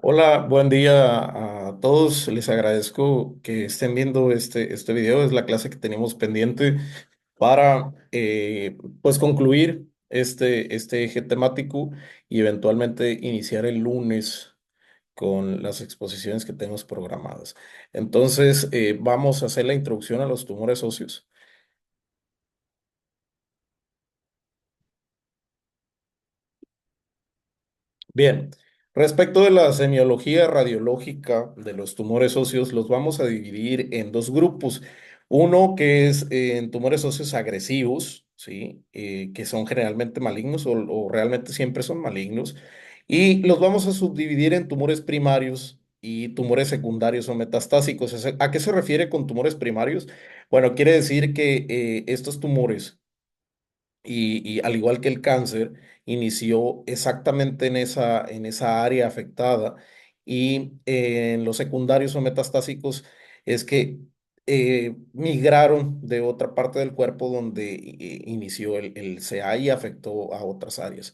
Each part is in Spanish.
Hola, buen día a todos. Les agradezco que estén viendo este video. Es la clase que tenemos pendiente para pues concluir este eje temático y eventualmente iniciar el lunes con las exposiciones que tenemos programadas. Entonces, vamos a hacer la introducción a los tumores óseos. Bien, respecto de la semiología radiológica de los tumores óseos, los vamos a dividir en dos grupos. Uno que es en tumores óseos agresivos, ¿sí? Que son generalmente malignos o realmente siempre son malignos. Y los vamos a subdividir en tumores primarios y tumores secundarios o metastásicos. ¿A qué se refiere con tumores primarios? Bueno, quiere decir que estos tumores y al igual que el cáncer, inició exactamente en esa área afectada y en los secundarios o metastásicos es que migraron de otra parte del cuerpo donde inició el CA y afectó a otras áreas.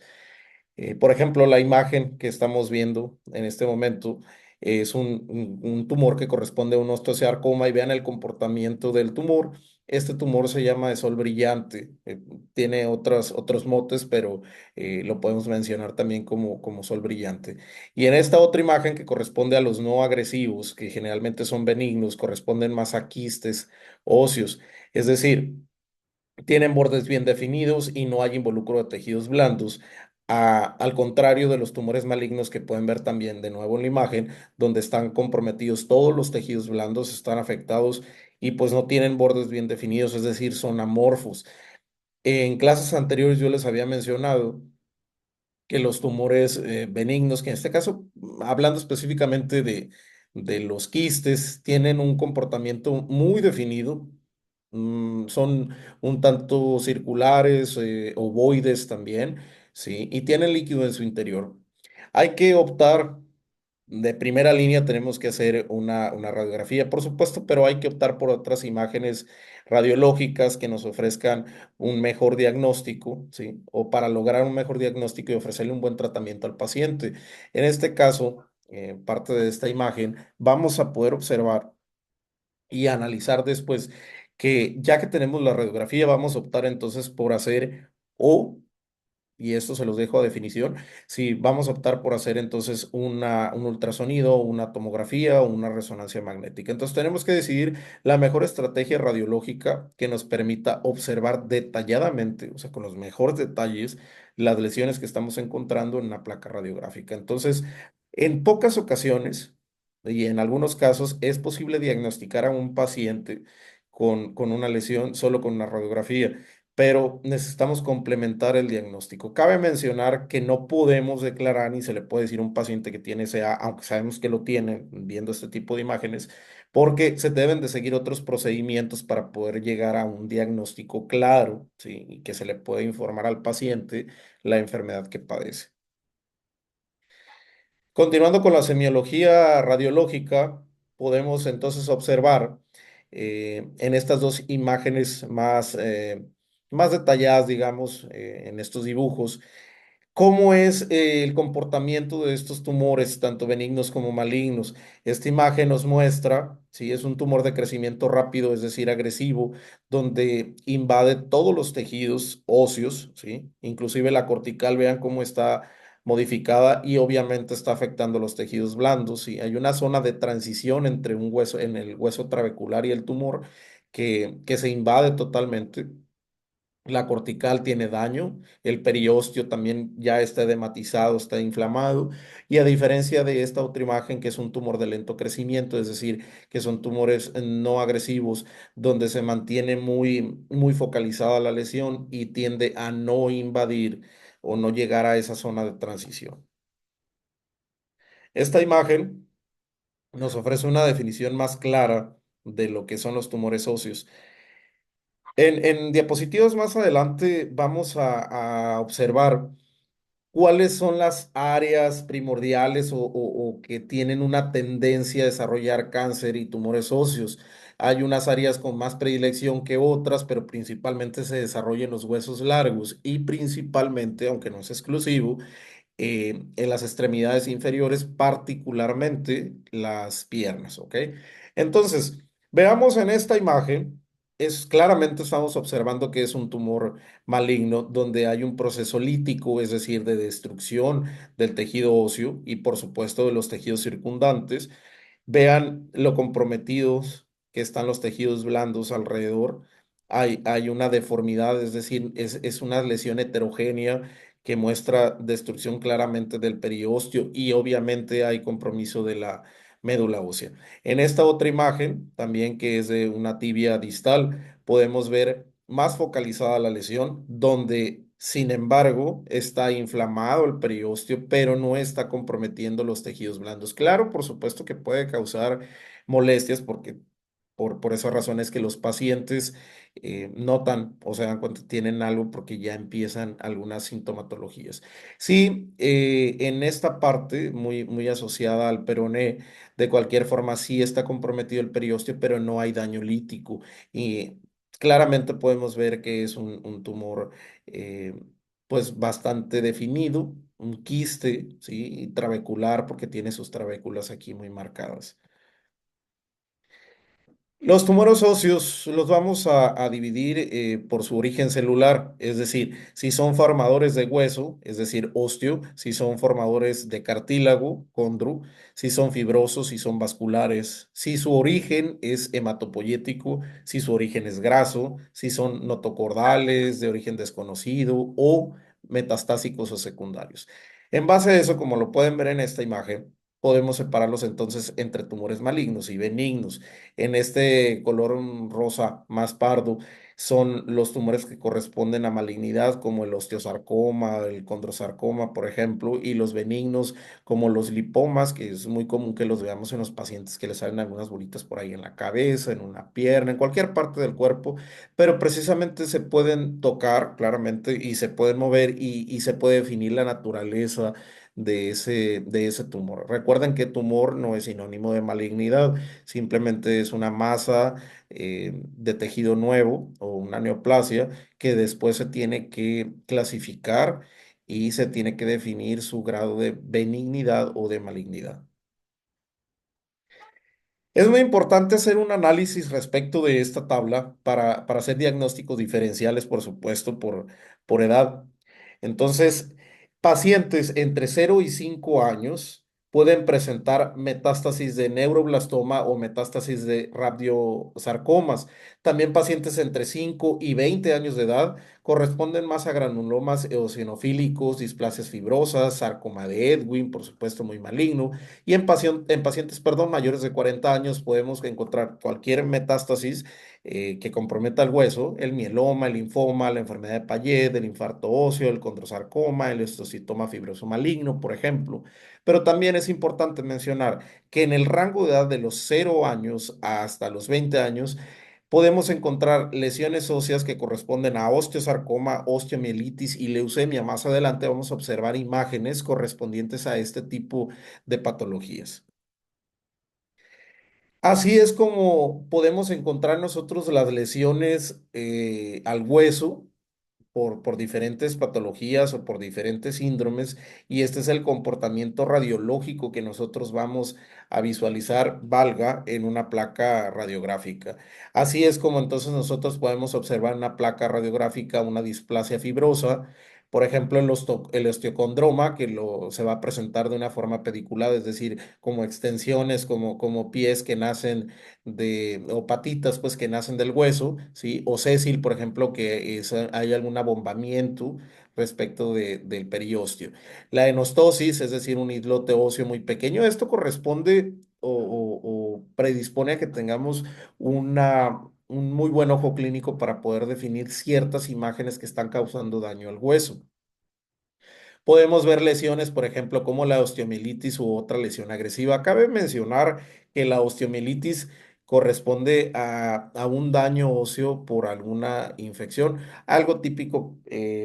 Por ejemplo, la imagen que estamos viendo en este momento es un tumor que corresponde a un osteosarcoma y vean el comportamiento del tumor. Este tumor se llama de sol brillante, tiene otros motes, pero lo podemos mencionar también como sol brillante. Y en esta otra imagen que corresponde a los no agresivos, que generalmente son benignos, corresponden más a quistes óseos, es decir, tienen bordes bien definidos y no hay involucro de tejidos blandos, al contrario de los tumores malignos que pueden ver también de nuevo en la imagen, donde están comprometidos todos los tejidos blandos, están afectados y pues no tienen bordes bien definidos, es decir, son amorfos. En clases anteriores yo les había mencionado que los tumores benignos, que en este caso, hablando específicamente de los quistes, tienen un comportamiento muy definido. Son un tanto circulares, ovoides también, ¿sí? Y tienen líquido en su interior. Hay que optar de primera línea, tenemos que hacer una radiografía, por supuesto, pero hay que optar por otras imágenes radiológicas que nos ofrezcan un mejor diagnóstico, ¿sí? O para lograr un mejor diagnóstico y ofrecerle un buen tratamiento al paciente. En este caso, parte de esta imagen, vamos a poder observar y analizar después que ya que tenemos la radiografía, vamos a optar entonces por hacer o y esto se los dejo a definición, si vamos a optar por hacer entonces un ultrasonido, una tomografía o una resonancia magnética. Entonces tenemos que decidir la mejor estrategia radiológica que nos permita observar detalladamente, o sea, con los mejores detalles, las lesiones que estamos encontrando en una placa radiográfica. Entonces, en pocas ocasiones y en algunos casos es posible diagnosticar a un paciente con una lesión solo con una radiografía, pero necesitamos complementar el diagnóstico. Cabe mencionar que no podemos declarar ni se le puede decir a un paciente que tiene SEA, aunque sabemos que lo tiene viendo este tipo de imágenes, porque se deben de seguir otros procedimientos para poder llegar a un diagnóstico claro, ¿sí? Y que se le pueda informar al paciente la enfermedad que padece. Continuando con la semiología radiológica, podemos entonces observar en estas dos imágenes más detalladas, digamos, en estos dibujos, cómo es el comportamiento de estos tumores, tanto benignos como malignos. Esta imagen nos muestra, si es un tumor de crecimiento rápido, es decir, agresivo, donde invade todos los tejidos óseos, ¿sí? Inclusive la cortical, vean cómo está modificada y obviamente está afectando los tejidos blandos. ¿Sí? Hay una zona de transición entre un hueso, en el hueso trabecular y el tumor que se invade totalmente. La cortical tiene daño, el periósteo también ya está edematizado, está inflamado, y a diferencia de esta otra imagen que es un tumor de lento crecimiento, es decir, que son tumores no agresivos, donde se mantiene muy focalizada la lesión y tiende a no invadir o no llegar a esa zona de transición. Esta imagen nos ofrece una definición más clara de lo que son los tumores óseos. En diapositivas más adelante vamos a observar cuáles son las áreas primordiales o que tienen una tendencia a desarrollar cáncer y tumores óseos. Hay unas áreas con más predilección que otras, pero principalmente se desarrollan los huesos largos y principalmente, aunque no es exclusivo, en las extremidades inferiores, particularmente las piernas, ¿ok? Entonces, veamos en esta imagen, claramente estamos observando que es un tumor maligno donde hay un proceso lítico, es decir, de destrucción del tejido óseo y por supuesto de los tejidos circundantes. Vean lo comprometidos que están los tejidos blandos alrededor. Hay una deformidad, es decir, es una lesión heterogénea que muestra destrucción claramente del periósteo y obviamente hay compromiso de la médula ósea. En esta otra imagen, también que es de una tibia distal, podemos ver más focalizada la lesión, donde sin embargo está inflamado el periósteo, pero no está comprometiendo los tejidos blandos. Claro, por supuesto que puede causar molestias porque por esas razones que los pacientes notan o se dan cuenta que tienen algo porque ya empiezan algunas sintomatologías. Sí, en esta parte muy asociada al peroné, de cualquier forma sí está comprometido el periósteo, pero no hay daño lítico y claramente podemos ver que es un tumor pues bastante definido, un quiste, ¿sí? Trabecular porque tiene sus trabéculas aquí muy marcadas. Los tumores óseos los vamos a dividir por su origen celular, es decir, si son formadores de hueso, es decir, ósteo, si son formadores de cartílago, condro, si son fibrosos, si son vasculares, si su origen es hematopoyético, si su origen es graso, si son notocordales de origen desconocido o metastásicos o secundarios. En base a eso, como lo pueden ver en esta imagen, podemos separarlos entonces entre tumores malignos y benignos. En este color rosa más pardo son los tumores que corresponden a malignidad, como el osteosarcoma, el condrosarcoma, por ejemplo, y los benignos, como los lipomas, que es muy común que los veamos en los pacientes que les salen algunas bolitas por ahí en la cabeza, en una pierna, en cualquier parte del cuerpo, pero precisamente se pueden tocar claramente y se pueden mover y se puede definir la naturaleza de ese tumor. Recuerden que tumor no es sinónimo de malignidad. Simplemente es una masa de tejido nuevo o una neoplasia que después se tiene que clasificar y se tiene que definir su grado de benignidad o de malignidad. Es muy importante hacer un análisis respecto de esta tabla para hacer diagnósticos diferenciales, por supuesto, por edad. Entonces, pacientes entre 0 y 5 años pueden presentar metástasis de neuroblastoma o metástasis de radiosarcomas. También pacientes entre 5 y 20 años de edad corresponden más a granulomas eosinofílicos, displasias fibrosas, sarcoma de Ewing, por supuesto, muy maligno y en pacientes, perdón, mayores de 40 años podemos encontrar cualquier metástasis que comprometa el hueso, el mieloma, el linfoma, la enfermedad de Payet, el infarto óseo, el condrosarcoma, el estocitoma fibroso maligno, por ejemplo. Pero también es importante mencionar que en el rango de edad de los 0 años hasta los 20 años, podemos encontrar lesiones óseas que corresponden a osteosarcoma, osteomielitis y leucemia. Más adelante vamos a observar imágenes correspondientes a este tipo de patologías. Así es como podemos encontrar nosotros las lesiones al hueso por diferentes patologías o por diferentes síndromes, y este es el comportamiento radiológico que nosotros vamos a visualizar, valga, en una placa radiográfica. Así es como entonces nosotros podemos observar en una placa radiográfica una displasia fibrosa. Por ejemplo, el osteocondroma, que se va a presentar de una forma pedicular, es decir, como extensiones, como pies que nacen o patitas, pues que nacen del hueso, ¿sí? O sésil, por ejemplo, que hay algún abombamiento respecto del periósteo. La enostosis, es decir, un islote óseo muy pequeño, esto corresponde o predispone a que tengamos un muy buen ojo clínico para poder definir ciertas imágenes que están causando daño al hueso. Podemos ver lesiones, por ejemplo, como la osteomielitis u otra lesión agresiva. Cabe mencionar que la osteomielitis corresponde a un daño óseo por alguna infección. Algo típico,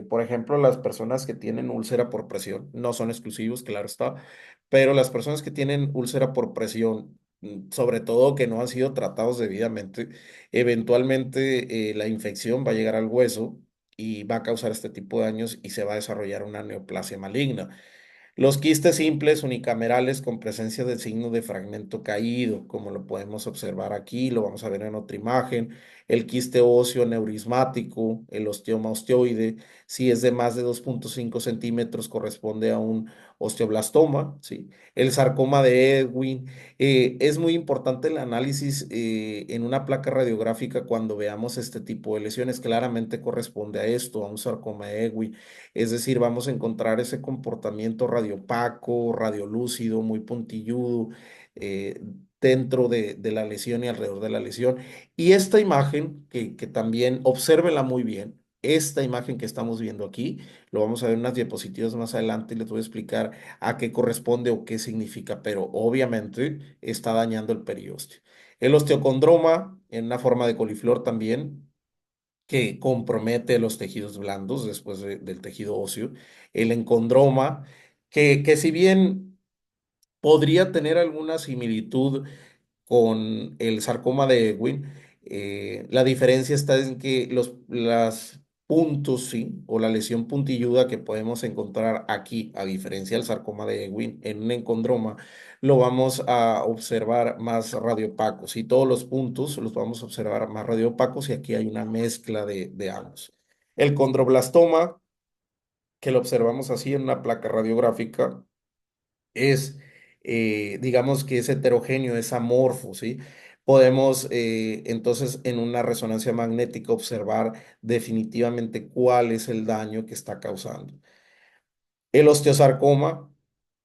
por ejemplo, las personas que tienen úlcera por presión, no son exclusivos, claro está, pero las personas que tienen úlcera por presión, sobre todo que no han sido tratados debidamente, eventualmente la infección va a llegar al hueso y va a causar este tipo de daños y se va a desarrollar una neoplasia maligna. Los quistes simples unicamerales con presencia del signo de fragmento caído, como lo podemos observar aquí, lo vamos a ver en otra imagen. El quiste óseo neurismático, el osteoma osteoide, si es de más de 2,5 centímetros, corresponde a un osteoblastoma, ¿sí? El sarcoma de Ewing. Es muy importante el análisis en una placa radiográfica cuando veamos este tipo de lesiones. Claramente corresponde a esto, a un sarcoma de Ewing. Es decir, vamos a encontrar ese comportamiento radiopaco, radiolúcido, muy puntilludo, eh, dentro de la lesión y alrededor de la lesión. Y esta imagen, que también obsérvela muy bien, esta imagen que estamos viendo aquí, lo vamos a ver en unas diapositivas más adelante y les voy a explicar a qué corresponde o qué significa, pero obviamente está dañando el periósteo. El osteocondroma, en una forma de coliflor también, que compromete los tejidos blandos después del tejido óseo. El encondroma, que si bien podría tener alguna similitud con el sarcoma de Ewing, la diferencia está en que las puntos, sí, o la lesión puntilluda que podemos encontrar aquí, a diferencia del sarcoma de Ewing, en un encondroma, lo vamos a observar más radiopacos y todos los puntos los vamos a observar más radiopacos y aquí hay una mezcla de ambos. El condroblastoma, que lo observamos así en una placa radiográfica, es, digamos que es heterogéneo, es amorfo, ¿sí? Podemos entonces en una resonancia magnética observar definitivamente cuál es el daño que está causando. El osteosarcoma,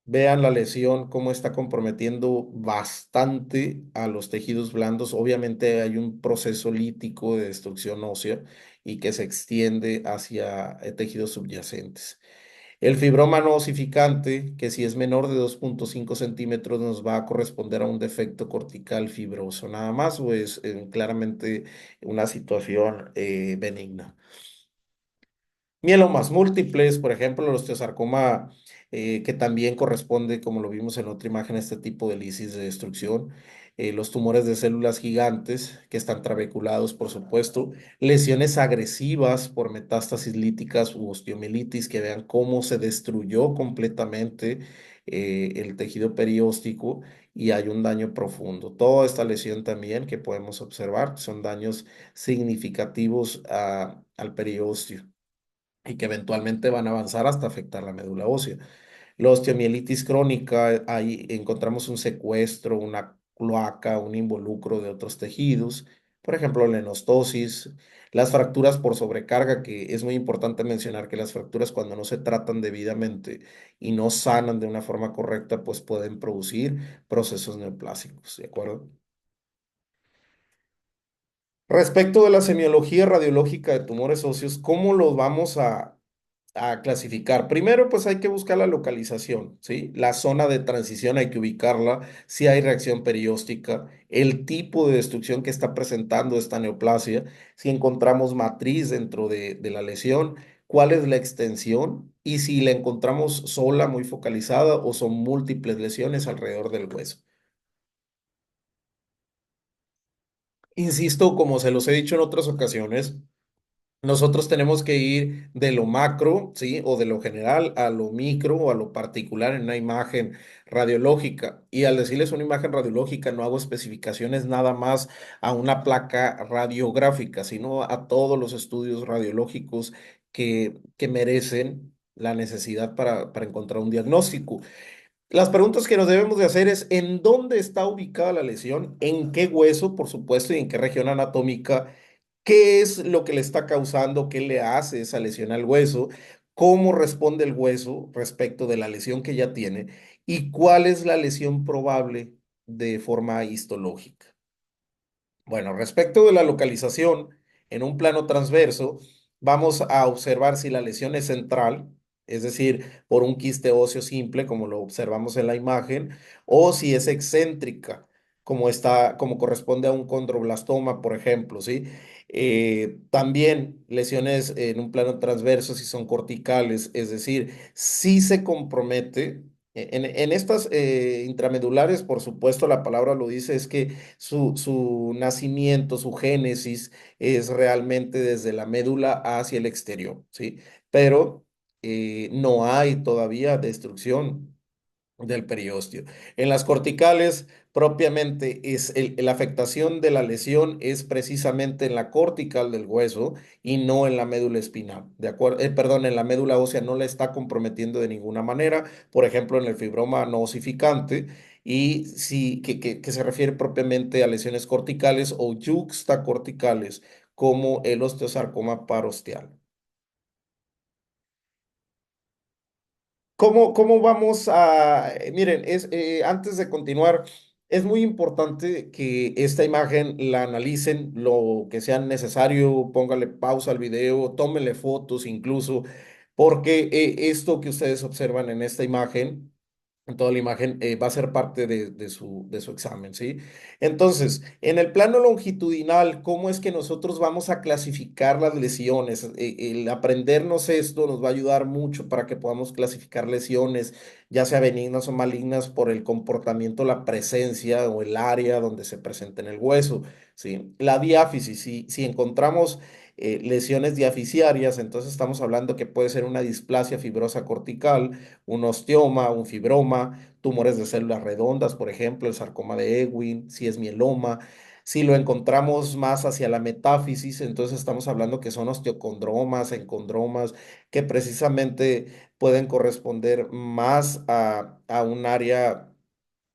vean la lesión, cómo está comprometiendo bastante a los tejidos blandos. Obviamente hay un proceso lítico de destrucción ósea y que se extiende hacia tejidos subyacentes. El fibroma no osificante, que si es menor de 2,5 centímetros, nos va a corresponder a un defecto cortical fibroso, nada más, o es claramente una situación benigna. Mielomas múltiples, por ejemplo, el osteosarcoma, que también corresponde, como lo vimos en otra imagen, a este tipo de lisis de destrucción. Los tumores de células gigantes, que están trabeculados, por supuesto. Lesiones agresivas por metástasis líticas u osteomielitis, que vean cómo se destruyó completamente el tejido perióstico y hay un daño profundo. Toda esta lesión también que podemos observar son daños significativos al periósteo y que eventualmente van a avanzar hasta afectar la médula ósea. La osteomielitis crónica, ahí encontramos un secuestro, una cloaca, un involucro de otros tejidos, por ejemplo, la enostosis, las fracturas por sobrecarga, que es muy importante mencionar que las fracturas cuando no se tratan debidamente y no sanan de una forma correcta, pues pueden producir procesos neoplásicos, ¿de acuerdo? Respecto de la semiología radiológica de tumores óseos, ¿cómo los vamos a clasificar? Primero, pues hay que buscar la localización, ¿sí? La zona de transición hay que ubicarla, si hay reacción perióstica, el tipo de destrucción que está presentando esta neoplasia, si encontramos matriz dentro de la lesión, cuál es la extensión y si la encontramos sola, muy focalizada o son múltiples lesiones alrededor del hueso. Insisto, como se los he dicho en otras ocasiones, nosotros tenemos que ir de lo macro, ¿sí? O de lo general a lo micro o a lo particular en una imagen radiológica. Y al decirles una imagen radiológica, no hago especificaciones nada más a una placa radiográfica, sino a todos los estudios radiológicos que merecen la necesidad para encontrar un diagnóstico. Las preguntas que nos debemos de hacer es ¿en dónde está ubicada la lesión? ¿En qué hueso, por supuesto, y en qué región anatómica? ¿Qué es lo que le está causando? ¿Qué le hace esa lesión al hueso? ¿Cómo responde el hueso respecto de la lesión que ya tiene? ¿Y cuál es la lesión probable de forma histológica? Bueno, respecto de la localización, en un plano transverso, vamos a observar si la lesión es central, es decir, por un quiste óseo simple, como lo observamos en la imagen, o si es excéntrica, como corresponde a un condroblastoma, por ejemplo, ¿sí? También lesiones en un plano transverso, si son corticales, es decir, si se compromete. En estas intramedulares, por supuesto, la palabra lo dice, es que su nacimiento, su génesis es realmente desde la médula hacia el exterior, ¿sí? Pero no hay todavía destrucción del periósteo. En las corticales, propiamente, la afectación de la lesión es precisamente en la cortical del hueso y no en la médula espinal. De acuerdo, perdón, en la médula ósea no la está comprometiendo de ninguna manera, por ejemplo, en el fibroma no osificante. Y sí, que se refiere propiamente a lesiones corticales o yuxtacorticales, como el osteosarcoma parosteal. ¿Cómo vamos a, miren, antes de continuar, es muy importante que esta imagen la analicen lo que sea necesario, póngale pausa al video, tómenle fotos incluso, porque esto que ustedes observan en esta imagen, en toda la imagen, va a ser parte de su examen, ¿sí? Entonces, en el plano longitudinal, ¿cómo es que nosotros vamos a clasificar las lesiones? El aprendernos esto nos va a ayudar mucho para que podamos clasificar lesiones, ya sea benignas o malignas, por el comportamiento, la presencia o el área donde se presenta en el hueso, ¿sí? La diáfisis, si encontramos lesiones diaficiarias, entonces estamos hablando que puede ser una displasia fibrosa cortical, un osteoma, un fibroma, tumores de células redondas, por ejemplo, el sarcoma de Ewing, si es mieloma. Si lo encontramos más hacia la metáfisis, entonces estamos hablando que son osteocondromas, encondromas, que precisamente pueden corresponder más a un área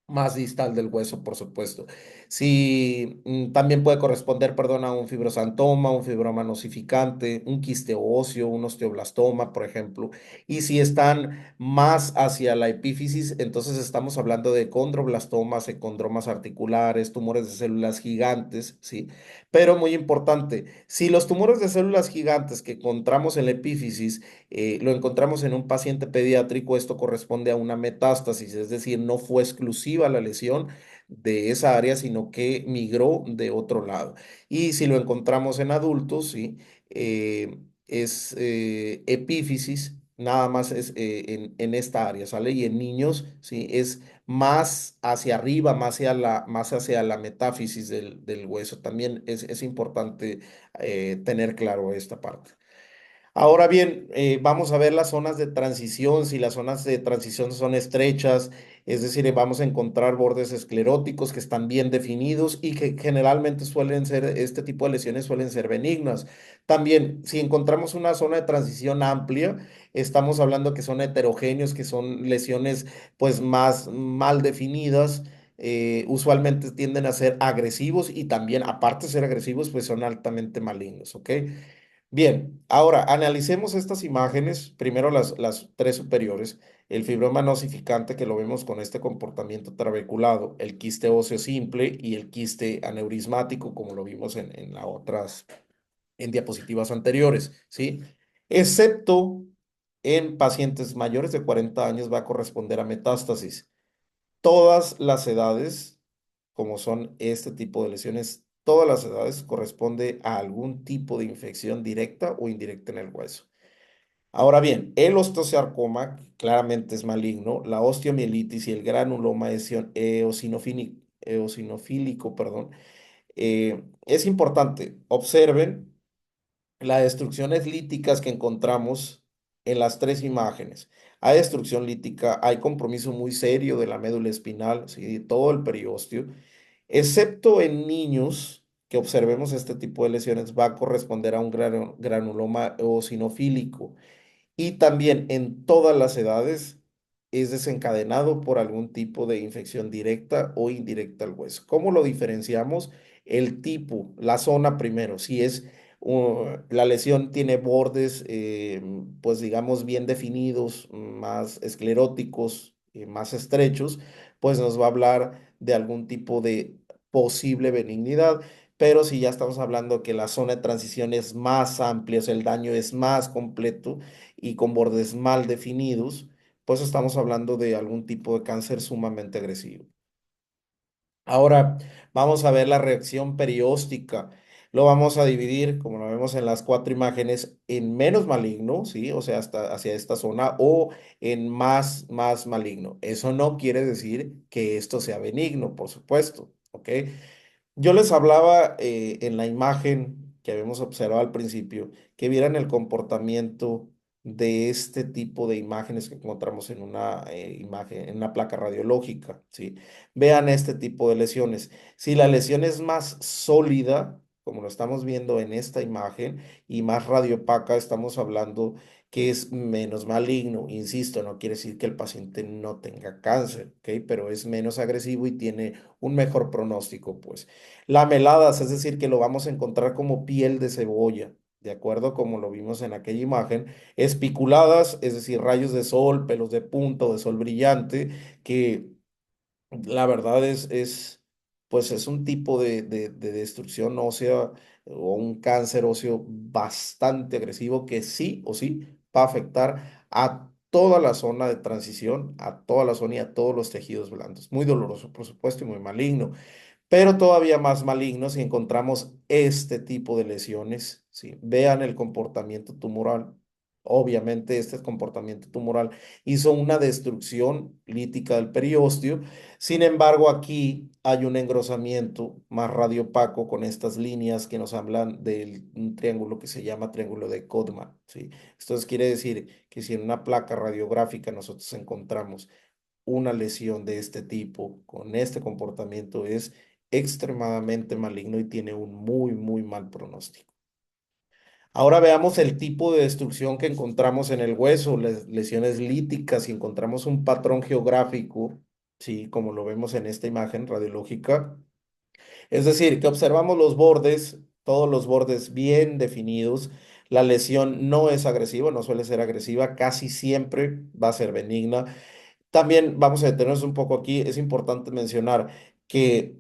más distal del hueso, por supuesto. Si también puede corresponder, perdón, a un fibrosantoma, un fibroma nosificante, un quiste óseo, un osteoblastoma, por ejemplo. Y si están más hacia la epífisis, entonces estamos hablando de condroblastomas, econdromas articulares, tumores de células gigantes, ¿sí? Pero muy importante, si los tumores de células gigantes que encontramos en la epífisis lo encontramos en un paciente pediátrico, esto corresponde a una metástasis, es decir, no fue exclusiva la lesión de esa área, sino que migró de otro lado. Y si lo encontramos en adultos, ¿sí? Es epífisis, nada más es en esta área, ¿sale? Y en niños, ¿sí? Es más hacia arriba, más hacia la metáfisis del hueso. También es importante tener claro esta parte. Ahora bien, vamos a ver las zonas de transición, si las zonas de transición son estrechas, es decir, vamos a encontrar bordes escleróticos que están bien definidos y que generalmente suelen ser, este tipo de lesiones suelen ser benignas. También, si encontramos una zona de transición amplia, estamos hablando que son heterogéneos, que son lesiones pues más mal definidas. Usualmente tienden a ser agresivos y también, aparte de ser agresivos, pues son altamente malignos, ¿ok? Bien, ahora analicemos estas imágenes, primero las tres superiores, el fibroma nosificante que lo vemos con este comportamiento trabeculado, el quiste óseo simple y el quiste aneurismático como lo vimos en las otras, en diapositivas anteriores, ¿sí? Excepto en pacientes mayores de 40 años va a corresponder a metástasis. Todas las edades, como son este tipo de lesiones, todas las edades corresponde a algún tipo de infección directa o indirecta en el hueso. Ahora bien, el osteosarcoma claramente es maligno, la osteomielitis y el granuloma eosinofílico, perdón, es importante. Observen las destrucciones líticas que encontramos en las tres imágenes. Hay destrucción lítica, hay compromiso muy serio de la médula espinal, ¿sí? Todo el periósteo, excepto en niños que observemos este tipo de lesiones, va a corresponder a un granuloma eosinofílico y también en todas las edades es desencadenado por algún tipo de infección directa o indirecta al hueso. ¿Cómo lo diferenciamos? El tipo, la zona primero, si es la lesión tiene bordes, pues digamos, bien definidos, más escleróticos, más estrechos, pues nos va a hablar de algún tipo de posible benignidad. Pero si ya estamos hablando que la zona de transición es más amplia, o sea, el daño es más completo, y con bordes mal definidos, pues estamos hablando de algún tipo de cáncer sumamente agresivo. Ahora vamos a ver la reacción perióstica. Lo vamos a dividir, como lo vemos en las cuatro imágenes, en menos maligno, ¿sí? O sea, hasta hacia esta zona, o en más maligno. Eso no quiere decir que esto sea benigno, por supuesto, ¿ok? Yo les hablaba en la imagen que habíamos observado al principio, que vieran el comportamiento de este tipo de imágenes que encontramos en una imagen, en una placa radiológica, ¿sí? Vean este tipo de lesiones. Si la lesión es más sólida, como lo estamos viendo en esta imagen, y más radiopaca, estamos hablando que es menos maligno. Insisto, no quiere decir que el paciente no tenga cáncer, ¿ok? Pero es menos agresivo y tiene un mejor pronóstico, pues. Lameladas, es decir, que lo vamos a encontrar como piel de cebolla, de acuerdo como lo vimos en aquella imagen. Espiculadas, es decir, rayos de sol, pelos de punta o de sol brillante, que la verdad pues es un tipo de destrucción ósea o un cáncer óseo bastante agresivo que sí o sí va a afectar a toda la zona de transición, a toda la zona y a todos los tejidos blandos. Muy doloroso, por supuesto, y muy maligno. Pero todavía más maligno si encontramos este tipo de lesiones, ¿sí? Vean el comportamiento tumoral. Obviamente este comportamiento tumoral hizo una destrucción lítica del periósteo. Sin embargo, aquí hay un engrosamiento más radiopaco con estas líneas que nos hablan de un triángulo que se llama triángulo de Codman, ¿sí? Esto quiere decir que si en una placa radiográfica nosotros encontramos una lesión de este tipo, con este comportamiento, es extremadamente maligno y tiene un muy, muy mal pronóstico. Ahora veamos el tipo de destrucción que encontramos en el hueso, lesiones líticas, si encontramos un patrón geográfico, sí, como lo vemos en esta imagen radiológica, es decir, que observamos los bordes, todos los bordes bien definidos. La lesión no es agresiva, no suele ser agresiva, casi siempre va a ser benigna. También vamos a detenernos un poco aquí. Es importante mencionar que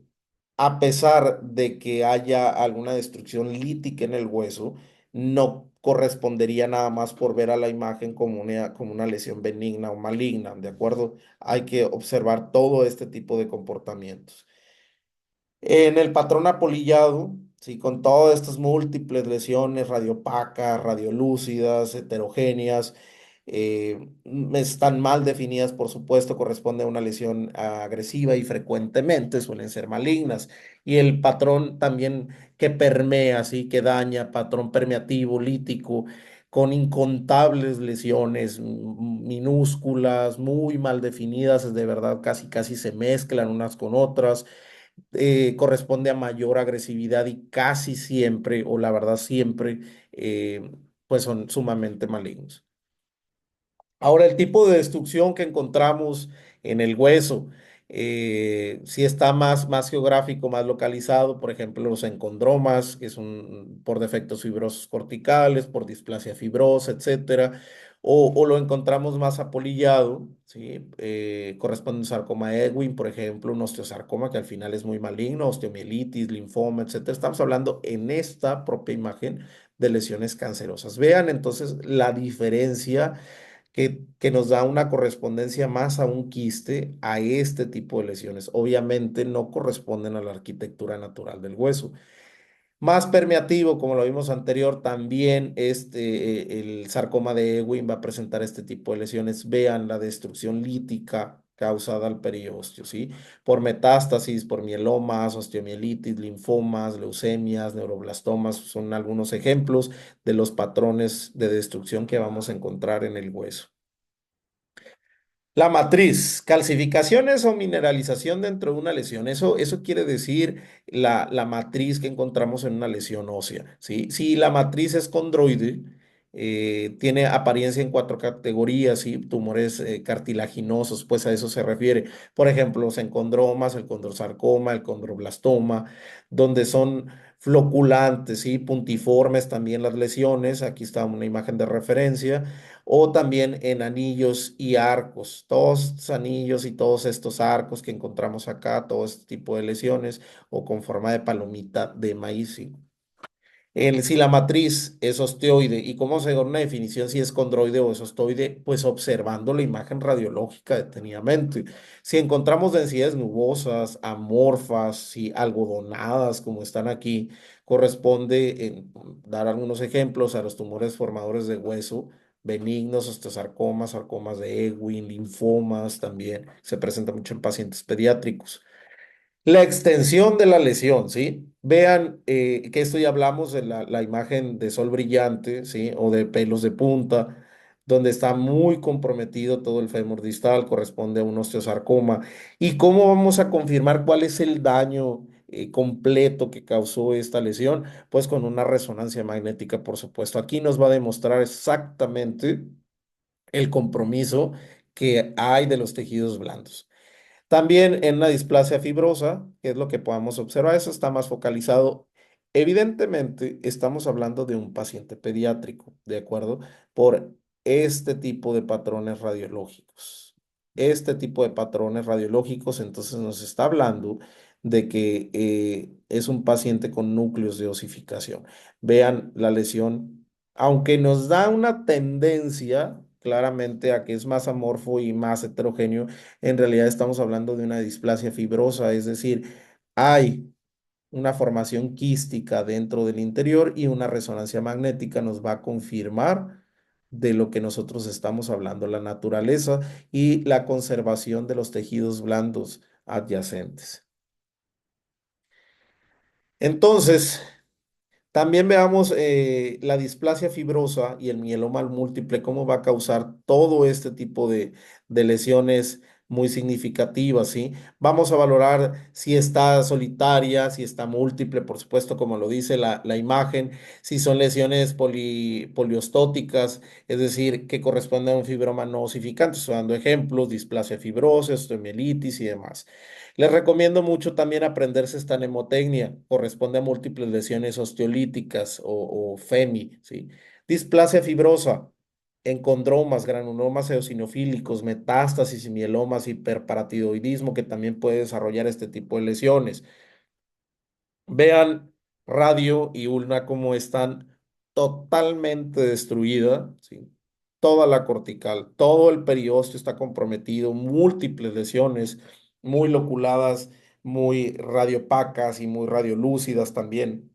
a pesar de que haya alguna destrucción lítica en el hueso, no correspondería nada más por ver a la imagen como una lesión benigna o maligna, ¿de acuerdo? Hay que observar todo este tipo de comportamientos. En el patrón apolillado, sí, con todas estas múltiples lesiones radiopacas, radiolúcidas, heterogéneas, están mal definidas, por supuesto, corresponde a una lesión agresiva y frecuentemente suelen ser malignas. Y el patrón también que permea, sí, que daña, patrón permeativo, lítico, con incontables lesiones minúsculas, muy mal definidas, de verdad casi casi se mezclan unas con otras, corresponde a mayor agresividad y casi siempre, o la verdad siempre, pues son sumamente malignos. Ahora, el tipo de destrucción que encontramos en el hueso, si está más geográfico, más localizado, por ejemplo, los encondromas, que son por defectos fibrosos corticales, por displasia fibrosa, etcétera, o lo encontramos más apolillado, ¿sí? Corresponde a un sarcoma Ewing, por ejemplo, un osteosarcoma que al final es muy maligno, osteomielitis, linfoma, etcétera. Estamos hablando en esta propia imagen de lesiones cancerosas. Vean entonces la diferencia que nos da una correspondencia más a un quiste, a este tipo de lesiones. Obviamente no corresponden a la arquitectura natural del hueso. Más permeativo, como lo vimos anterior, también el sarcoma de Ewing va a presentar este tipo de lesiones. Vean la destrucción lítica causada al periósteo, ¿sí? Por metástasis, por mielomas, osteomielitis, linfomas, leucemias, neuroblastomas, son algunos ejemplos de los patrones de destrucción que vamos a encontrar en el hueso. La matriz, calcificaciones o mineralización dentro de una lesión. Eso quiere decir la matriz que encontramos en una lesión ósea, ¿sí? Si la matriz es condroide, tiene apariencia en cuatro categorías, ¿sí? Tumores cartilaginosos, pues a eso se refiere. Por ejemplo, los encondromas, el condrosarcoma, el condroblastoma, donde son floculantes, ¿sí? Puntiformes también las lesiones. Aquí está una imagen de referencia o también en anillos y arcos. Todos estos anillos y todos estos arcos que encontramos acá, todo este tipo de lesiones o con forma de palomita de maíz. ¿Sí? Si la matriz es osteoide, ¿y cómo se da una definición si es condroide o es osteoide? Pues observando la imagen radiológica detenidamente. Si encontramos densidades nubosas, amorfas, si algodonadas, como están aquí, corresponde, dar algunos ejemplos a los tumores formadores de hueso, benignos, osteosarcomas, sarcomas de Ewing, linfomas también, se presenta mucho en pacientes pediátricos. La extensión de la lesión, ¿sí? Vean que esto ya hablamos de la imagen de sol brillante, ¿sí? O de pelos de punta. donde está muy comprometido todo el fémur distal, corresponde a un osteosarcoma. ¿Y cómo vamos a confirmar cuál es el daño completo que causó esta lesión? Pues con una resonancia magnética, por supuesto. Aquí nos va a demostrar exactamente el compromiso que hay de los tejidos blandos. También en una displasia fibrosa, que es lo que podamos observar, eso está más focalizado. Evidentemente, estamos hablando de un paciente pediátrico, ¿de acuerdo? Por este tipo de patrones radiológicos. Este tipo de patrones radiológicos, entonces nos está hablando de que es un paciente con núcleos de osificación. Vean la lesión, aunque nos da una tendencia claramente a que es más amorfo y más heterogéneo, en realidad estamos hablando de una displasia fibrosa, es decir, hay una formación quística dentro del interior y una resonancia magnética nos va a confirmar de lo que nosotros estamos hablando, la naturaleza y la conservación de los tejidos blandos adyacentes. Entonces, también veamos la displasia fibrosa y el mieloma múltiple, cómo va a causar todo este tipo de lesiones muy significativas, ¿sí? Vamos a valorar si está solitaria, si está múltiple, por supuesto, como lo dice la imagen, si son lesiones poliostóticas, es decir, que corresponden a un fibroma no osificante. Estoy dando ejemplos, displasia fibrosa, osteomielitis y demás. Les recomiendo mucho también aprenderse esta mnemotecnia. Corresponde a múltiples lesiones osteolíticas o FEMI, ¿sí? Displasia fibrosa, encondromas, granulomas eosinofílicos, metástasis y mielomas, hiperparatidoidismo, que también puede desarrollar este tipo de lesiones. Vean radio y ulna cómo están totalmente destruidas, ¿sí? Toda la cortical, todo el periósteo está comprometido, múltiples lesiones, muy loculadas, muy radiopacas y muy radiolúcidas también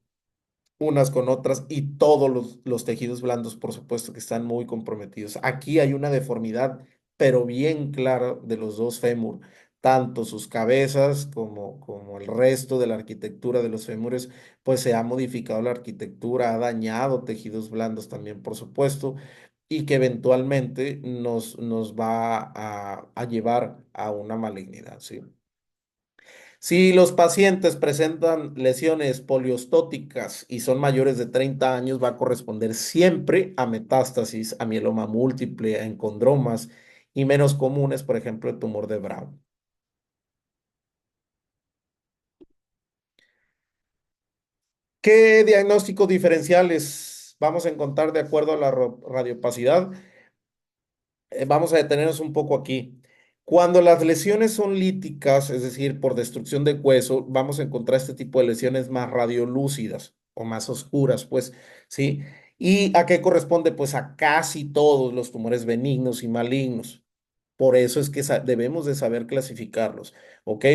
unas con otras y todos los tejidos blandos, por supuesto, que están muy comprometidos. Aquí hay una deformidad, pero bien clara de los dos fémur, tanto sus cabezas como el resto de la arquitectura de los fémures, pues se ha modificado la arquitectura, ha dañado tejidos blandos también, por supuesto, y que eventualmente nos va a llevar a una malignidad, ¿sí? Si los pacientes presentan lesiones poliostóticas y son mayores de 30 años, va a corresponder siempre a metástasis, a mieloma múltiple, a encondromas y menos comunes, por ejemplo, el tumor de Brown. ¿Qué diagnósticos diferenciales vamos a encontrar de acuerdo a la radiopacidad? Vamos a detenernos un poco aquí. Cuando las lesiones son líticas, es decir, por destrucción de hueso, vamos a encontrar este tipo de lesiones más radiolúcidas o más oscuras, pues, ¿sí? ¿Y a qué corresponde? Pues a casi todos los tumores benignos y malignos. Por eso es que debemos de saber clasificarlos, ¿ok?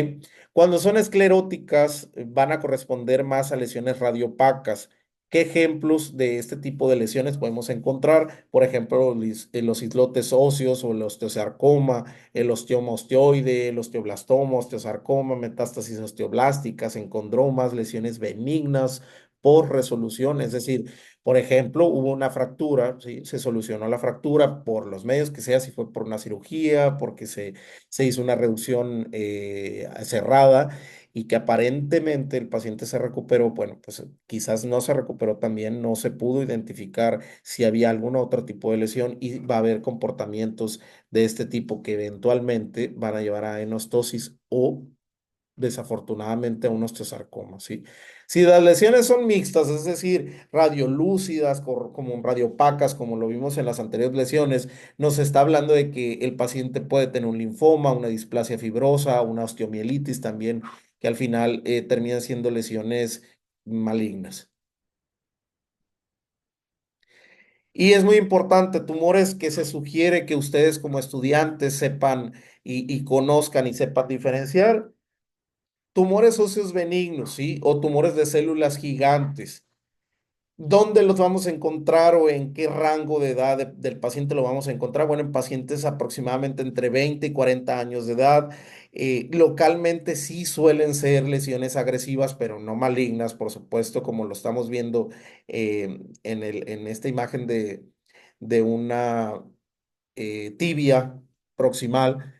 Cuando son escleróticas, van a corresponder más a lesiones radiopacas. ¿Qué ejemplos de este tipo de lesiones podemos encontrar? Por ejemplo, los islotes óseos o el osteosarcoma, el osteoma osteoide, el osteoblastoma, osteosarcoma, metástasis osteoblásticas, encondromas, lesiones benignas por resolución, es decir, por ejemplo, hubo una fractura, ¿sí? Se solucionó la fractura por los medios que sea, si fue por una cirugía, porque se hizo una reducción cerrada y que aparentemente el paciente se recuperó. Bueno, pues quizás no se recuperó también, no se pudo identificar si había algún otro tipo de lesión y va a haber comportamientos de este tipo que eventualmente van a llevar a enostosis o desafortunadamente a un osteosarcoma, ¿sí? Si las lesiones son mixtas, es decir, radiolúcidas, como radiopacas, como lo vimos en las anteriores lesiones, nos está hablando de que el paciente puede tener un linfoma, una displasia fibrosa, una osteomielitis también, que al final terminan siendo lesiones malignas. Y es muy importante, tumores que se sugiere que ustedes como estudiantes sepan y conozcan y sepan diferenciar. Tumores óseos benignos, ¿sí? O tumores de células gigantes. ¿Dónde los vamos a encontrar o en qué rango de edad del paciente lo vamos a encontrar? Bueno, en pacientes aproximadamente entre 20 y 40 años de edad. Localmente sí suelen ser lesiones agresivas, pero no malignas, por supuesto, como lo estamos viendo en esta imagen de una tibia proximal,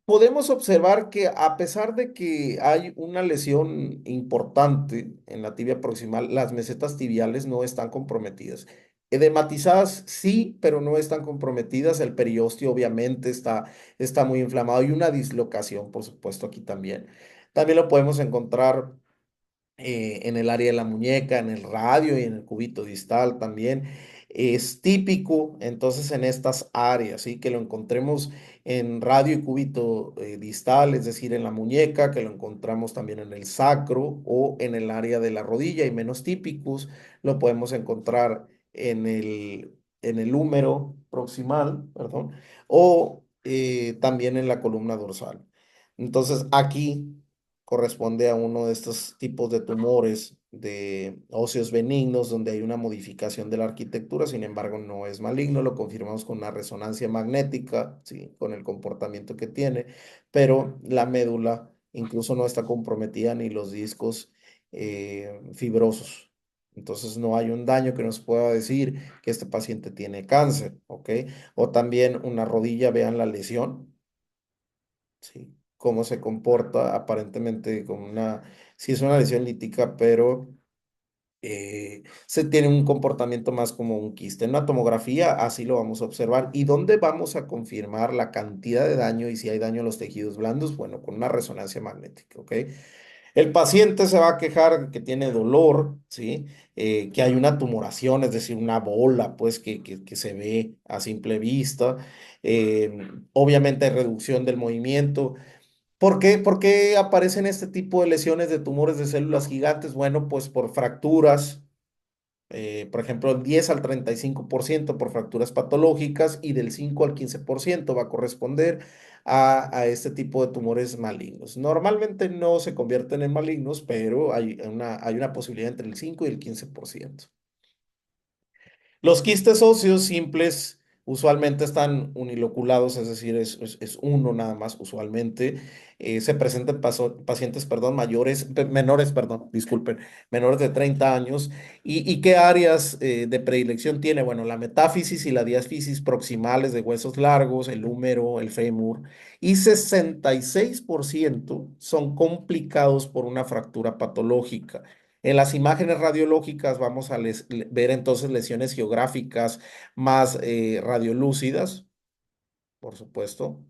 podemos observar que a pesar de que hay una lesión importante en la tibia proximal, las mesetas tibiales no están comprometidas. Edematizadas sí, pero no están comprometidas. El periósteo obviamente está muy inflamado y una dislocación, por supuesto, aquí también. También lo podemos encontrar en el área de la muñeca, en el radio y en el cúbito distal también. Es típico entonces en estas áreas, ¿sí? Que lo encontremos en radio y cúbito distal, es decir, en la muñeca, que lo encontramos también en el sacro o en el área de la rodilla y menos típicos, lo podemos encontrar en el húmero proximal, perdón, o también en la columna dorsal. Entonces, aquí corresponde a uno de estos tipos de tumores de óseos benignos donde hay una modificación de la arquitectura, sin embargo no es maligno, lo confirmamos con una resonancia magnética, ¿sí? Con el comportamiento que tiene, pero la médula incluso no está comprometida ni los discos fibrosos. Entonces no hay un daño que nos pueda decir que este paciente tiene cáncer, ¿ok? O también una rodilla, vean la lesión, ¿sí? Cómo se comporta aparentemente con una, sí es una lesión lítica, pero se tiene un comportamiento más como un quiste. En una tomografía así lo vamos a observar. ¿Y dónde vamos a confirmar la cantidad de daño y si hay daño en los tejidos blandos? Bueno, con una resonancia magnética, ¿ok? El paciente se va a quejar que tiene dolor, ¿sí? Que hay una tumoración, es decir, una bola, pues, que se ve a simple vista. Obviamente hay reducción del movimiento. ¿Por qué aparecen este tipo de lesiones de tumores de células gigantes? Bueno, pues por fracturas, por ejemplo, el 10 al 35% por fracturas patológicas y del 5 al 15% va a corresponder a este tipo de tumores malignos. Normalmente no se convierten en malignos, pero hay una posibilidad entre el 5 y el 15%. Los quistes óseos simples usualmente están uniloculados, es decir, es uno nada más usualmente. Se presentan en pacientes, perdón, menores, perdón, disculpen, menores de 30 años. Y qué áreas de predilección tiene? Bueno, la metáfisis y la diáfisis proximales de huesos largos, el húmero, el fémur. Y 66% son complicados por una fractura patológica. En las imágenes radiológicas vamos a ver entonces lesiones geográficas más radiolúcidas, por supuesto.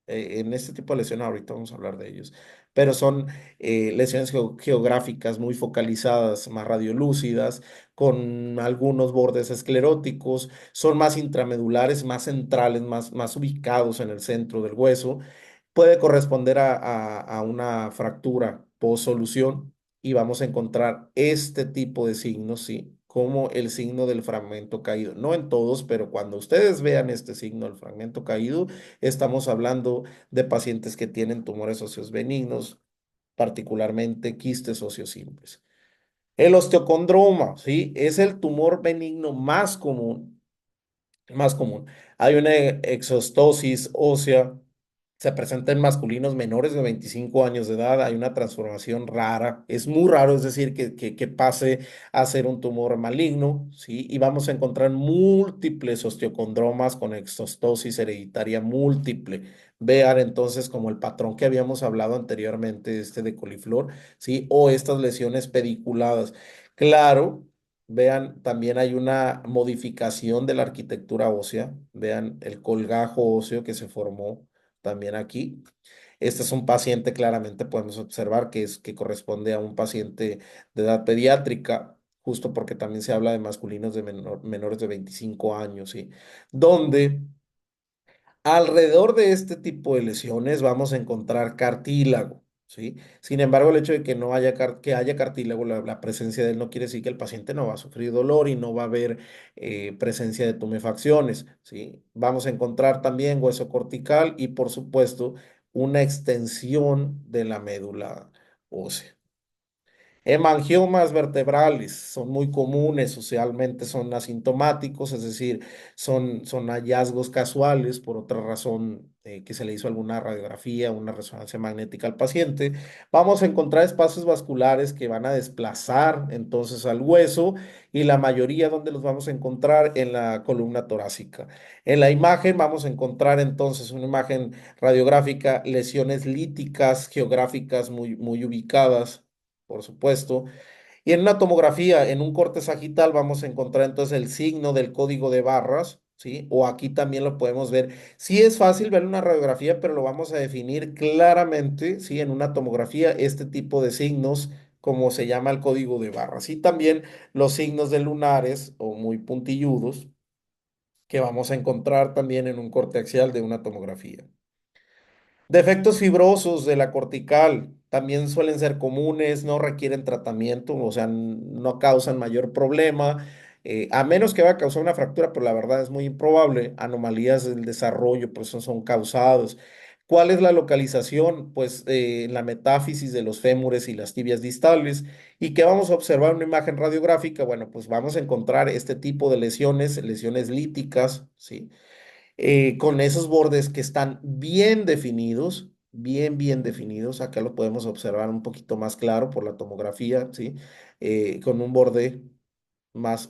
En este tipo de lesiones ahorita vamos a hablar de ellos, pero son lesiones geográficas muy focalizadas, más radiolúcidas, con algunos bordes escleróticos, son más intramedulares, más centrales, más ubicados en el centro del hueso, puede corresponder a una fractura post-solución y vamos a encontrar este tipo de signos, ¿sí? Como el signo del fragmento caído. No en todos, pero cuando ustedes vean este signo del fragmento caído, estamos hablando de pacientes que tienen tumores óseos benignos, particularmente quistes óseos simples. El osteocondroma, ¿sí? Es el tumor benigno más común. Hay una exostosis ósea, se presenta en masculinos menores de 25 años de edad, hay una transformación rara, es muy raro, es decir, que pase a ser un tumor maligno, ¿sí? Y vamos a encontrar múltiples osteocondromas con exostosis hereditaria múltiple. Vean entonces como el patrón que habíamos hablado anteriormente, este de coliflor, ¿sí? O estas lesiones pediculadas. Claro. Vean, también hay una modificación de la arquitectura ósea. Vean el colgajo óseo que se formó también aquí. Este es un paciente, claramente podemos observar que corresponde a un paciente de edad pediátrica, justo porque también se habla de masculinos de menores de 25 años, ¿sí? Donde alrededor de este tipo de lesiones vamos a encontrar cartílago, ¿sí? Sin embargo, el hecho de que no haya, que haya cartílago, la presencia de él no quiere decir que el paciente no va a sufrir dolor y no va a haber presencia de tumefacciones, ¿sí? Vamos a encontrar también hueso cortical y, por supuesto, una extensión de la médula ósea. Hemangiomas vertebrales son muy comunes, socialmente son asintomáticos, es decir, son hallazgos casuales por otra razón que se le hizo alguna radiografía, una resonancia magnética al paciente. Vamos a encontrar espacios vasculares que van a desplazar entonces al hueso y la mayoría donde los vamos a encontrar en la columna torácica. En la imagen vamos a encontrar entonces una imagen radiográfica, lesiones líticas geográficas muy ubicadas por supuesto. Y en una tomografía, en un corte sagital, vamos a encontrar entonces el signo del código de barras, ¿sí? O aquí también lo podemos ver. Sí es fácil ver una radiografía, pero lo vamos a definir claramente, ¿sí? En una tomografía, este tipo de signos, como se llama el código de barras. Y también los signos de lunares o muy puntilludos, que vamos a encontrar también en un corte axial de una tomografía. Defectos fibrosos de la cortical también suelen ser comunes, no requieren tratamiento, o sea, no causan mayor problema, a menos que vaya a causar una fractura, pero la verdad es muy improbable. Anomalías del desarrollo, pues son causados. ¿Cuál es la localización? Pues en la metáfisis de los fémures y las tibias distales. ¿Y qué vamos a observar en una imagen radiográfica? Bueno, pues vamos a encontrar este tipo de lesiones, lesiones líticas, ¿sí? Con esos bordes que están bien definidos, bien definidos. Acá lo podemos observar un poquito más claro por la tomografía, ¿sí? Con un borde más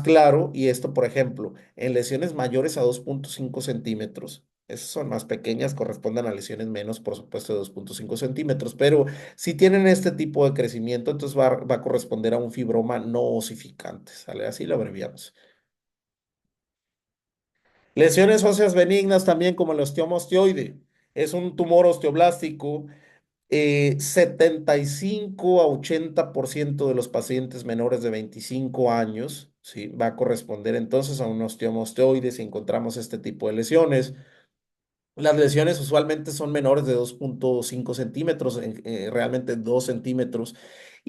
claro. Y esto, por ejemplo, en lesiones mayores a 2,5 centímetros. Esas son más pequeñas, corresponden a lesiones menos, por supuesto, de 2,5 centímetros, pero si tienen este tipo de crecimiento, entonces va a corresponder a un fibroma no osificante, ¿sale? Así lo abreviamos. Lesiones óseas benignas también como el osteoma osteoide. Es un tumor osteoblástico. 75 a 80% de los pacientes menores de 25 años, ¿sí? Va a corresponder entonces a un osteoma osteoide si encontramos este tipo de lesiones. Las lesiones usualmente son menores de 2,5 centímetros, realmente 2 centímetros.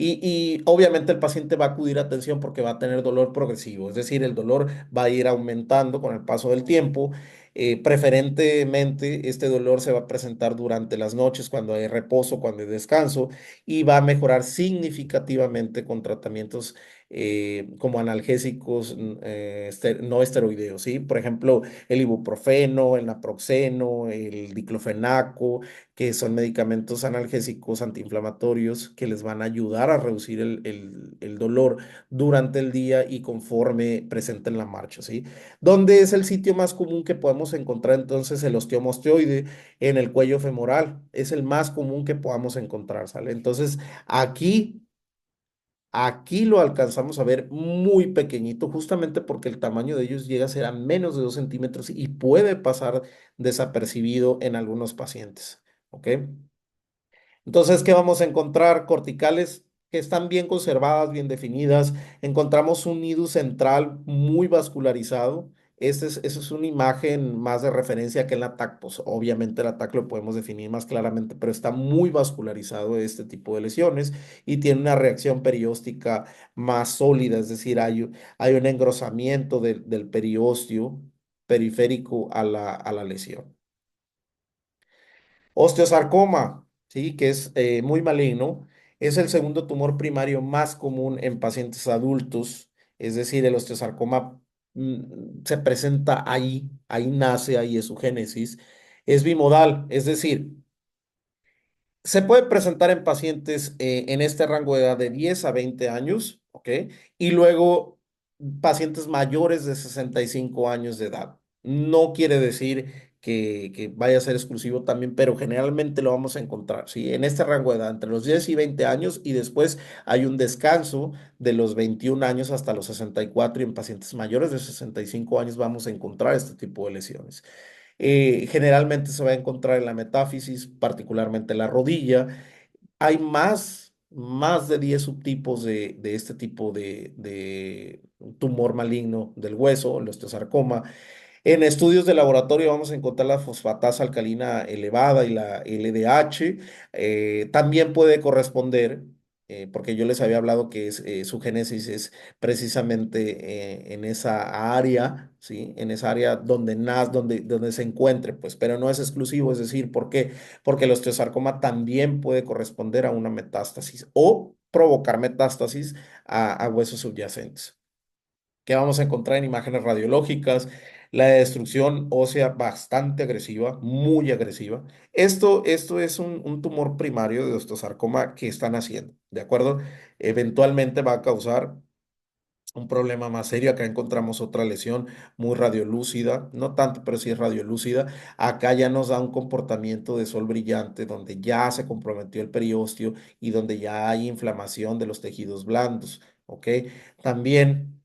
Y obviamente el paciente va a acudir a atención porque va a tener dolor progresivo, es decir, el dolor va a ir aumentando con el paso del tiempo. Preferentemente este dolor se va a presentar durante las noches, cuando hay reposo, cuando hay descanso, y va a mejorar significativamente con tratamientos como analgésicos no esteroideos, ¿sí? Por ejemplo, el ibuprofeno, el naproxeno, el diclofenaco, que son medicamentos analgésicos antiinflamatorios que les van a ayudar a reducir el dolor durante el día y conforme presenten la marcha, ¿sí? ¿Dónde es el sitio más común que podemos encontrar entonces el osteoma osteoide? En el cuello femoral. Es el más común que podamos encontrar, ¿sale? Entonces, aquí aquí lo alcanzamos a ver muy pequeñito, justamente porque el tamaño de ellos llega a ser a menos de 2 centímetros y puede pasar desapercibido en algunos pacientes. ¿Ok? Entonces, ¿qué vamos a encontrar? Corticales que están bien conservadas, bien definidas. Encontramos un nidus central muy vascularizado. Esa es una imagen más de referencia que el ATAC. Pues obviamente el ATAC lo podemos definir más claramente, pero está muy vascularizado este tipo de lesiones y tiene una reacción perióstica más sólida, es decir, hay un engrosamiento del periósteo periférico a la lesión. Osteosarcoma, ¿sí? Que es muy maligno, es el segundo tumor primario más común en pacientes adultos, es decir, el osteosarcoma se presenta ahí nace, ahí es su génesis, es bimodal, es decir, se puede presentar en pacientes en este rango de edad de 10 a 20 años, ¿ok? Y luego pacientes mayores de 65 años de edad. No quiere decir que vaya a ser exclusivo también, pero generalmente lo vamos a encontrar, ¿sí? En este rango de edad, entre los 10 y 20 años, y después hay un descanso de los 21 años hasta los 64, y en pacientes mayores de 65 años vamos a encontrar este tipo de lesiones. Generalmente se va a encontrar en la metáfisis, particularmente en la rodilla. Hay más de 10 subtipos de este tipo de tumor maligno del hueso, el osteosarcoma. En estudios de laboratorio vamos a encontrar la fosfatasa alcalina elevada y la LDH. También puede corresponder porque yo les había hablado que su génesis es precisamente en esa área, ¿sí? En esa área donde se encuentre, pues, pero no es exclusivo, es decir, ¿por qué? Porque el osteosarcoma también puede corresponder a una metástasis o provocar metástasis a huesos subyacentes que vamos a encontrar en imágenes radiológicas, la destrucción ósea bastante agresiva, muy agresiva. Esto es un tumor primario de osteosarcoma que están haciendo, ¿de acuerdo? Eventualmente va a causar un problema más serio. Acá encontramos otra lesión muy radiolúcida, no tanto, pero sí es radiolúcida. Acá ya nos da un comportamiento de sol brillante donde ya se comprometió el periósteo y donde ya hay inflamación de los tejidos blandos, ¿ok? También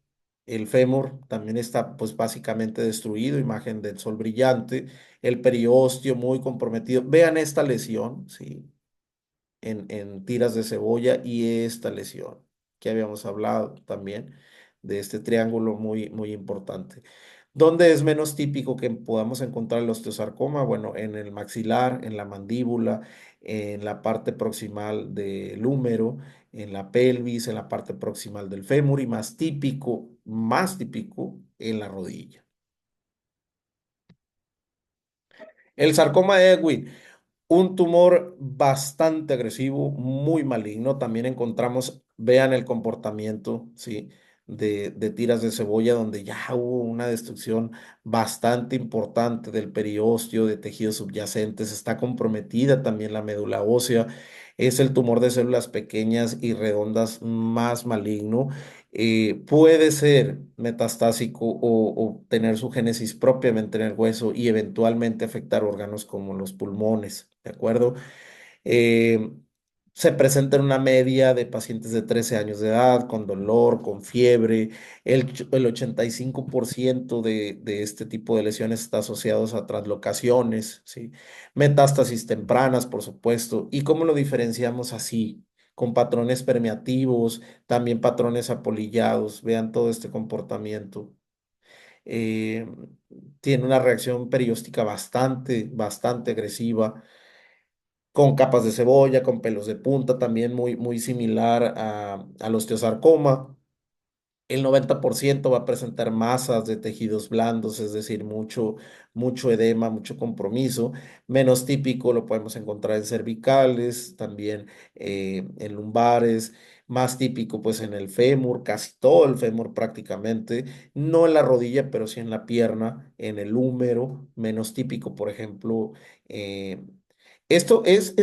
el fémur también está pues básicamente destruido, imagen del sol brillante, el periósteo muy comprometido. Vean esta lesión, ¿sí? En tiras de cebolla y esta lesión que habíamos hablado también de este triángulo muy, muy importante. ¿Dónde es menos típico que podamos encontrar el osteosarcoma? Bueno, en el maxilar, en la mandíbula, en la parte proximal del húmero, en la pelvis, en la parte proximal del fémur y más típico en la rodilla. El sarcoma de Ewing. Un tumor bastante agresivo, muy maligno. También encontramos, vean el comportamiento, ¿sí? De tiras de cebolla, donde ya hubo una destrucción bastante importante del periósteo, de tejidos subyacentes. Está comprometida también la médula ósea. Es el tumor de células pequeñas y redondas más maligno. Puede ser metastásico o tener su génesis propiamente en el hueso y eventualmente afectar órganos como los pulmones, ¿de acuerdo? Eh, Se presenta en una media de pacientes de 13 años de edad, con dolor, con fiebre. El 85% de este tipo de lesiones está asociados a translocaciones, ¿sí? Metástasis tempranas, por supuesto. ¿Y cómo lo diferenciamos así? Con patrones permeativos, también patrones apolillados. Vean todo este comportamiento. Eh, Tiene una reacción perióstica bastante agresiva con capas de cebolla, con pelos de punta, también muy, muy similar al osteosarcoma. El 90% va a presentar masas de tejidos blandos, es decir, mucho edema, mucho compromiso. Menos típico lo podemos encontrar en cervicales, también en lumbares. Más típico pues en el fémur, casi todo el fémur prácticamente. No en la rodilla, pero sí en la pierna, en el húmero. Menos típico, por ejemplo. eh,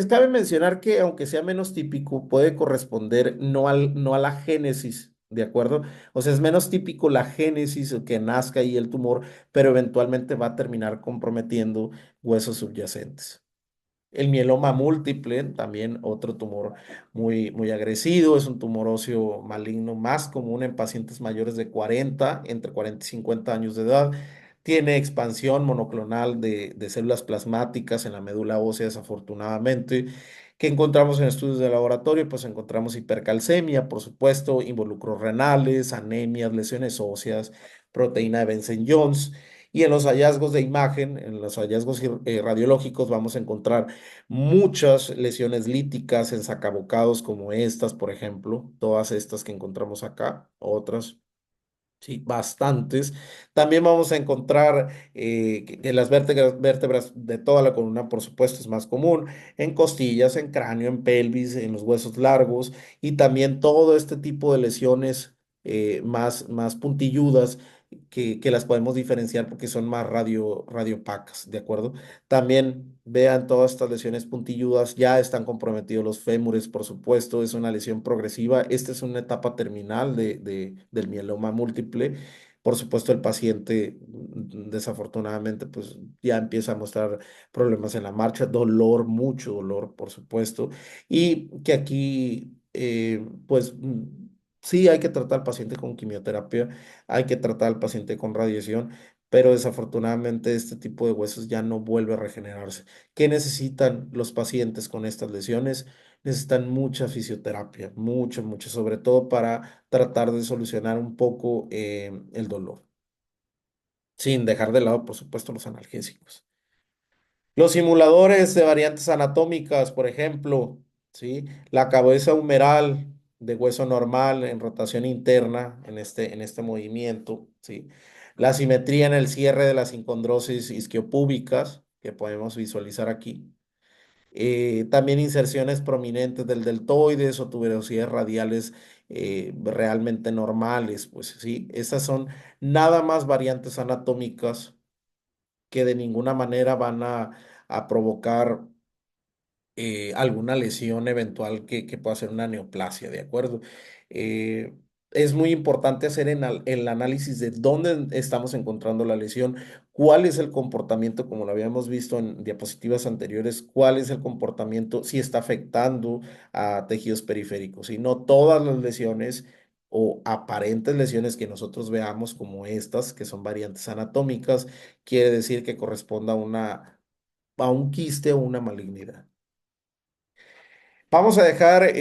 Cabe mencionar que aunque sea menos típico, puede corresponder no a la génesis, ¿de acuerdo? O sea, es menos típico la génesis o que nazca ahí el tumor, pero eventualmente va a terminar comprometiendo huesos subyacentes. El mieloma múltiple, también otro tumor muy, muy agresivo, es un tumor óseo maligno más común en pacientes mayores de 40, entre 40 y 50 años de edad. Tiene expansión monoclonal de células plasmáticas en la médula ósea, desafortunadamente. ¿Qué encontramos en estudios de laboratorio? Pues encontramos hipercalcemia, por supuesto, involucros renales, anemias, lesiones óseas, proteína de Benson-Jones. Y en los hallazgos de imagen, en los hallazgos radiológicos, vamos a encontrar muchas lesiones líticas en sacabocados como estas, por ejemplo, todas estas que encontramos acá, otras. Sí, bastantes. También vamos a encontrar que en las vértebras de toda la columna, por supuesto, es más común, en costillas, en cráneo, en pelvis, en los huesos largos y también todo este tipo de lesiones más puntilludas que las podemos diferenciar porque son más radiopacas, ¿de acuerdo? También vean todas estas lesiones puntilludas, ya están comprometidos los fémures, por supuesto, es una lesión progresiva. Esta es una etapa terminal del mieloma múltiple. Por supuesto, el paciente desafortunadamente pues ya empieza a mostrar problemas en la marcha, dolor, mucho dolor, por supuesto, y que aquí pues sí hay que tratar al paciente con quimioterapia, hay que tratar al paciente con radiación, pero desafortunadamente este tipo de huesos ya no vuelve a regenerarse. ¿Qué necesitan los pacientes con estas lesiones? Necesitan mucha fisioterapia, mucho, sobre todo para tratar de solucionar un poco el dolor, sin dejar de lado, por supuesto, los analgésicos. Los simuladores de variantes anatómicas, por ejemplo. ¿sí? La cabeza humeral de hueso normal en rotación interna en este movimiento, ¿sí? La simetría en el cierre de las sincondrosis isquiopúbicas, que podemos visualizar aquí. También inserciones prominentes del deltoides o tuberosidades radiales realmente normales, pues sí, esas son nada más variantes anatómicas que de ninguna manera van a provocar alguna lesión eventual que pueda ser una neoplasia, ¿de acuerdo? Eh, es muy importante hacer el análisis de dónde estamos encontrando la lesión, cuál es el comportamiento, como lo habíamos visto en diapositivas anteriores, cuál es el comportamiento, si está afectando a tejidos periféricos, y no todas las lesiones o aparentes lesiones que nosotros veamos como estas, que son variantes anatómicas, quiere decir que corresponda a un quiste o una malignidad. Vamos a dejar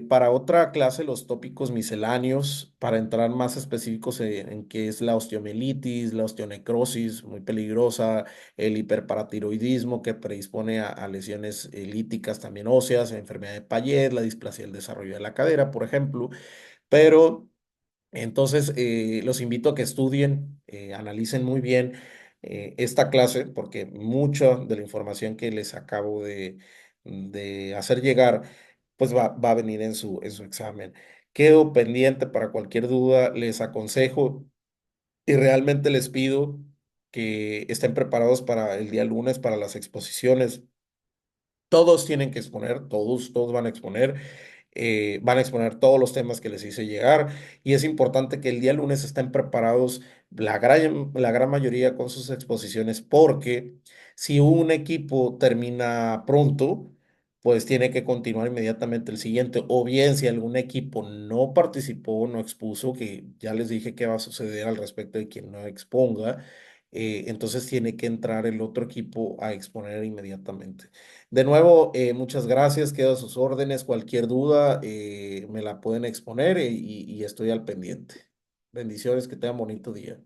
para otra clase los tópicos misceláneos para entrar más específicos en qué es la osteomielitis, la osteonecrosis, muy peligrosa, el hiperparatiroidismo que predispone a lesiones líticas también óseas, enfermedad de Payet, la displasia del desarrollo de la cadera, por ejemplo. Pero entonces, los invito a que estudien, analicen muy bien esta clase, porque mucha de la información que les acabo de hacer llegar, pues va a venir en su examen. Quedo pendiente para cualquier duda, les aconsejo y realmente les pido que estén preparados para el día lunes, para las exposiciones. Todos tienen que exponer, todos van a exponer todos los temas que les hice llegar y es importante que el día lunes estén preparados la gran mayoría con sus exposiciones porque si un equipo termina pronto, pues tiene que continuar inmediatamente el siguiente o bien si algún equipo no participó, no expuso, que ya les dije qué va a suceder al respecto de quien no exponga, entonces tiene que entrar el otro equipo a exponer inmediatamente. De nuevo, muchas gracias, quedo a sus órdenes. Cualquier duda me la pueden exponer y estoy al pendiente. Bendiciones, que tengan bonito día.